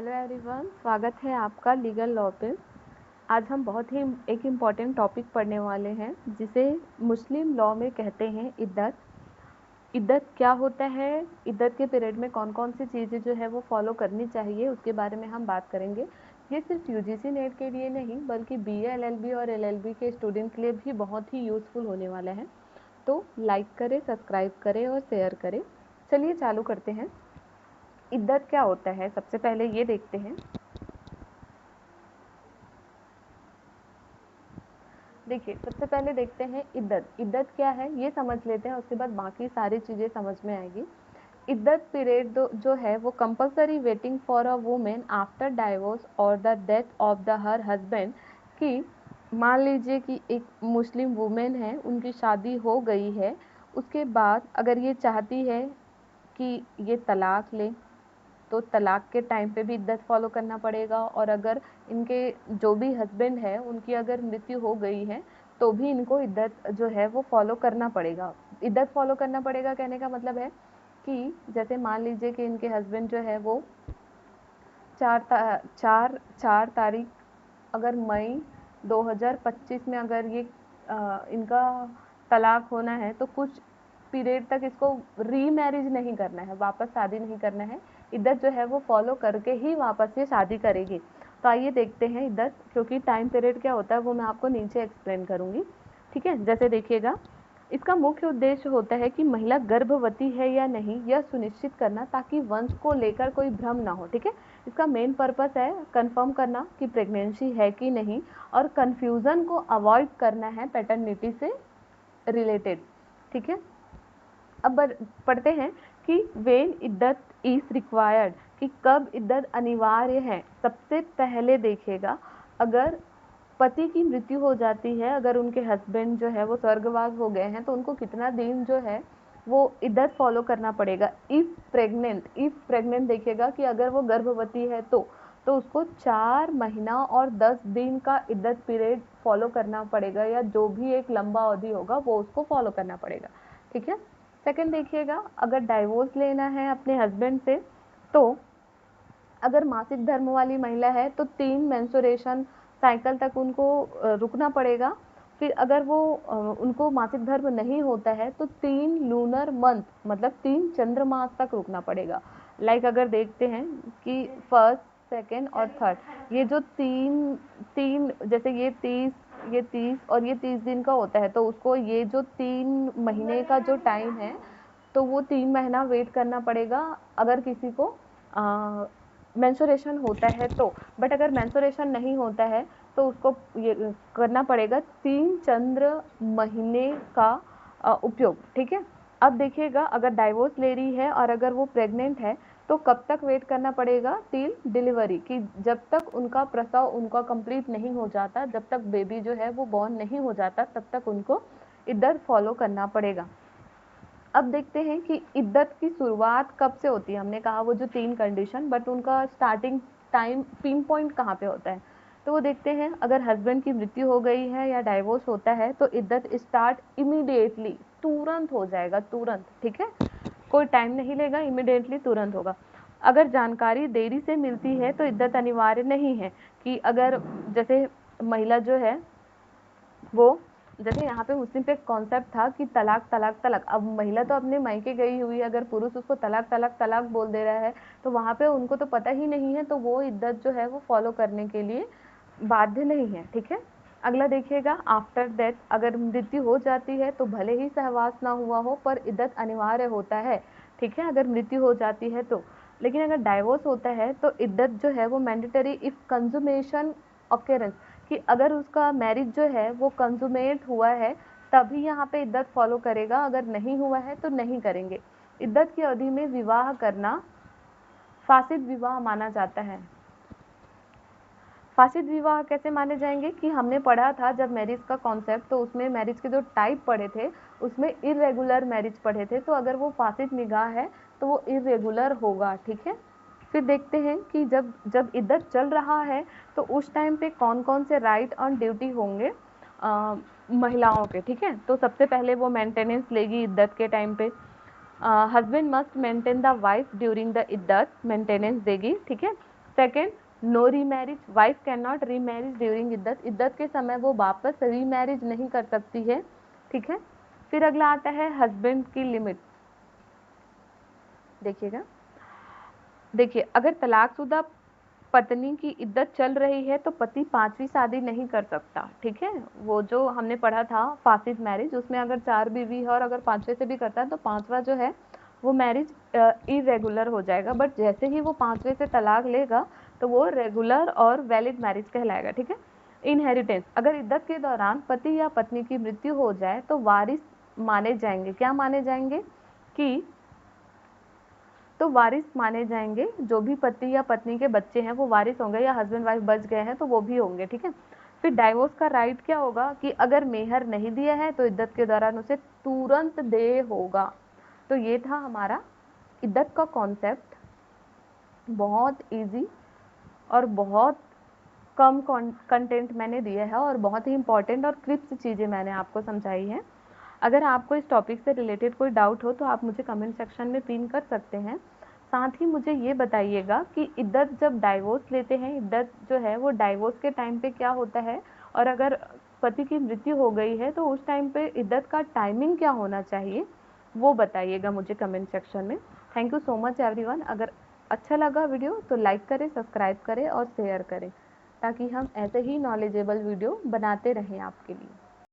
Hello everyone, स्वागत है आपका लीगल लॉ पे। आज हम बहुत ही एक इम्पॉर्टेंट टॉपिक पढ़ने वाले हैं जिसे मुस्लिम लॉ में कहते हैं इद्दत। इद्दत क्या होता है, इद्दत के पीरियड में कौन कौन सी चीज़ें जो है वो फॉलो करनी चाहिए, उसके बारे में हम बात करेंगे। ये सिर्फ यूजीसी नेट के लिए नहीं बल्कि बीए, एलएलबी और एलएलबी के स्टूडेंट के लिए भी बहुत ही यूज़फुल होने वाला है। तो लाइक करें, सब्सक्राइब करें और शेयर करें। चलिए चालू करते हैं। इद्दत क्या होता है, सबसे पहले ये देखते हैं। देखिए, सबसे पहले देखते हैं इद्दत। इद्दत क्या है ये समझ लेते हैं, उसके बाद बाकी सारी चीज़ें समझ में आएगी। इद्दत पीरियड जो है वो compulsory waiting for a woman after divorce और the death of the her husband. कि मान लीजिए कि एक मुस्लिम वुमेन है, उनकी शादी हो गई है, उसके बाद अगर ये चाहती है कि ये तलाक ले तो तलाक के टाइम पे भी इद्दत फॉलो करना पड़ेगा। और अगर इनके जो भी हस्बैंड है उनकी अगर मृत्यु हो गई है तो भी इनको इद्दत जो है वो फॉलो करना पड़ेगा। इद्दत फॉलो करना पड़ेगा कहने का मतलब है कि जैसे मान लीजिए कि इनके हस्बैंड जो है वो चार तारीख अगर मई 2025 में अगर ये इनका तलाक होना है तो कुछ पीरियड तक इसको रीमैरिज नहीं करना है, वापस शादी नहीं करना है। इद्दत जो है वो फॉलो करके ही वापस ये शादी करेगी। तो आइए देखते हैं इद्दत, क्योंकि टाइम पीरियड क्या होता है वो मैं आपको नीचे एक्सप्लेन करूँगी। ठीक है, जैसे देखिएगा, इसका मुख्य उद्देश्य होता है कि महिला गर्भवती है या नहीं यह सुनिश्चित करना ताकि वंश को लेकर कोई भ्रम ना हो। ठीक है, इसका मेन पर्पस है कंफर्म करना कि प्रेगनेंसी है कि नहीं, और कंफ्यूजन को अवॉइड करना है पैटर्निटी से रिलेटेड। ठीक है, अब पढ़ते हैं कि वेन इद्दत इज रिक्वायर्ड, कि कब इद्दत अनिवार्य है। सबसे पहले देखिएगा, अगर पति की मृत्यु हो जाती है, अगर उनके हस्बैंड जो है वो स्वर्गवास हो गए हैं तो उनको कितना दिन जो है वो इद्दत फॉलो करना पड़ेगा। इफ प्रेग्नेंट देखिएगा कि अगर वो गर्भवती है तो उसको 4 महीना और 10 दिन का इद्दत पीरियड फॉलो करना पड़ेगा, या जो भी एक लंबा अवधि होगा वो उसको फॉलो करना पड़ेगा। ठीक है, सेकंड देखिएगा, अगर डाइवोर्स लेना है अपने हस्बैंड से तो अगर मासिक धर्म वाली महिला है तो 3 मेंस्ट्रुएशन साइकिल तक उनको रुकना पड़ेगा। फिर अगर वो उनको मासिक धर्म नहीं होता है तो 3 लूनर मंथ मतलब 3 चंद्रमास तक रुकना पड़ेगा। लाइक अगर देखते हैं कि फर्स्ट, सेकेंड और थर्ड, ये जो तीन तीन जैसे ये तीस और ये 30 दिन का होता है, तो उसको ये जो 3 महीने का जो टाइम है तो वो 3 महीना वेट करना पड़ेगा अगर किसी को मेंस्ट्रुएशन होता है तो। बट अगर मेंस्ट्रुएशन नहीं होता है तो उसको ये करना पड़ेगा 3 चंद्र महीने का उपयोग। ठीक है, अब देखिएगा, अगर डाइवोर्स ले रही है और अगर वो प्रेग्नेंट है तो कब तक वेट करना पड़ेगा, टिल डिलीवरी, कि जब तक उनका प्रसव उनका कंप्लीट नहीं हो जाता, जब तक बेबी जो है वो बॉर्न नहीं हो जाता, तब तक उनको इद्दत फॉलो करना पड़ेगा। अब देखते हैं कि इद्दत की शुरुआत कब से होती है। हमने कहा वो जो 3 कंडीशन, बट उनका स्टार्टिंग टाइम पिन पॉइंट कहाँ पे होता है, तो वो देखते हैं। अगर हस्बैंड की मृत्यु हो गई है या डाइवोर्स होता है तो इद्दत स्टार्ट इमीडिएटली, तुरंत हो जाएगा, तुरंत। ठीक है, कोई टाइम नहीं लेगा, इमीडिएटली तुरंत होगा। अगर जानकारी देरी से मिलती है तो इद्दत अनिवार्य नहीं है। कि अगर जैसे महिला जो है वो, जैसे यहाँ पे मुस्लिम पे कॉन्सेप्ट था कि तलाक तलाक तलाक, अब महिला तो अपने मायके गई हुई, अगर पुरुष उसको तलाक तलाक तलाक बोल दे रहा है तो वहाँ पे उनको तो पता ही नहीं है, तो वो इद्दत जो है वो फॉलो करने के लिए बाध्य नहीं है। ठीक है, अगला देखिएगा, आफ्टर डेथ, अगर मृत्यु हो जाती है तो भले ही सहवास ना हुआ हो पर इद्दत अनिवार्य होता है। ठीक है, अगर मृत्यु हो जाती है तो। लेकिन अगर डाइवोर्स होता है तो इद्दत जो है वो मैंडेटरी इफ कंजुमेशन ऑकरेंस, कि अगर उसका मैरिज जो है वो कंजुमेट हुआ है तभी यहाँ पे इद्दत फॉलो करेगा, अगर नहीं हुआ है तो नहीं करेंगे। इद्दत की अवधि में विवाह करना फासिद विवाह माना जाता है। फासिद विवाह कैसे माने जाएंगे, कि हमने पढ़ा था जब मैरिज का कॉन्सेप्ट, तो उसमें मैरिज के जो टाइप पढ़े थे उसमें इरेगुलर मैरिज पढ़े थे, तो अगर वो फासिद निकाह है तो वो इरेगुलर होगा। ठीक है, फिर देखते हैं कि जब जब इद्दत चल रहा है तो उस टाइम पे कौन कौन से राइट ऑन ड्यूटी होंगे महिलाओं के। ठीक है, तो सबसे पहले वो मेंटेनेंस लेगी इद्दत के टाइम पे। Husband must maintain the wife during the इद्दत, मेंटेनेंस देगी। ठीक है, second, no remarriage, wife can not remarriage during इद्दत, इद्दत के समय वो वापस रीमैरिज नहीं कर सकती है, ठीक है। फिर अगला आता है हस्बैंड की लिमिट। देखिएगा, देखिए अगर तलाकशुदा पत्नी की इद्दत चल रही है तो पति 5वीं शादी नहीं कर सकता, ठीक है। वो जो हमने पढ़ा था फासिद मैरिज, उसमें अगर 4 बीवी है और अगर 5वें से भी करता है तो 5वां जो है वो मैरिज इरेगुलर हो जाएगा। बट जैसे ही वो 5वें से तलाक लेगा तो वो रेगुलर और वैलिड मैरिज कहलाएगा, ठीक है। इनहेरिटेंस, अगर इद्दत के दौरान पति या पत्नी की मृत्यु हो जाए तो वारिस माने जाएंगे। क्या माने जाएंगे कि तो वारिस माने जाएंगे, जो भी पति या पत्नी के बच्चे हैं वो वारिस होंगे, या हस्बैंड वाइफ बच गए हैं तो वो भी होंगे, ठीक है। फिर डाइवोर्स का राइट क्या होगा कि अगर मेहर नहीं दिया है तो इद्दत के दौरान उसे तुरंत दे होगा। तो ये था हमारा इद्दत का कॉन्सेप्ट, बहुत इजी और बहुत कम कंटेंट मैंने दिया है और बहुत ही इंपॉर्टेंट और क्रिप्स चीज़ें मैंने आपको समझाई हैं। अगर आपको इस टॉपिक से रिलेटेड कोई डाउट हो तो आप मुझे कमेंट सेक्शन में पिन कर सकते हैं। साथ ही मुझे ये बताइएगा कि इद्दत जब डाइवोर्स लेते हैं, इद्दत जो है वो डाइवोर्स के टाइम पे क्या होता है, और अगर पति की मृत्यु हो गई है तो उस टाइम पे इद्दत का टाइमिंग क्या होना चाहिए, वो बताइएगा मुझे कमेंट सेक्शन में। Thank you so much everyone. अगर अच्छा लगा वीडियो तो लाइक करें, सब्सक्राइब करें और शेयर करें, ताकि हम ऐसे ही नॉलेजेबल वीडियो बनाते रहें आपके लिए।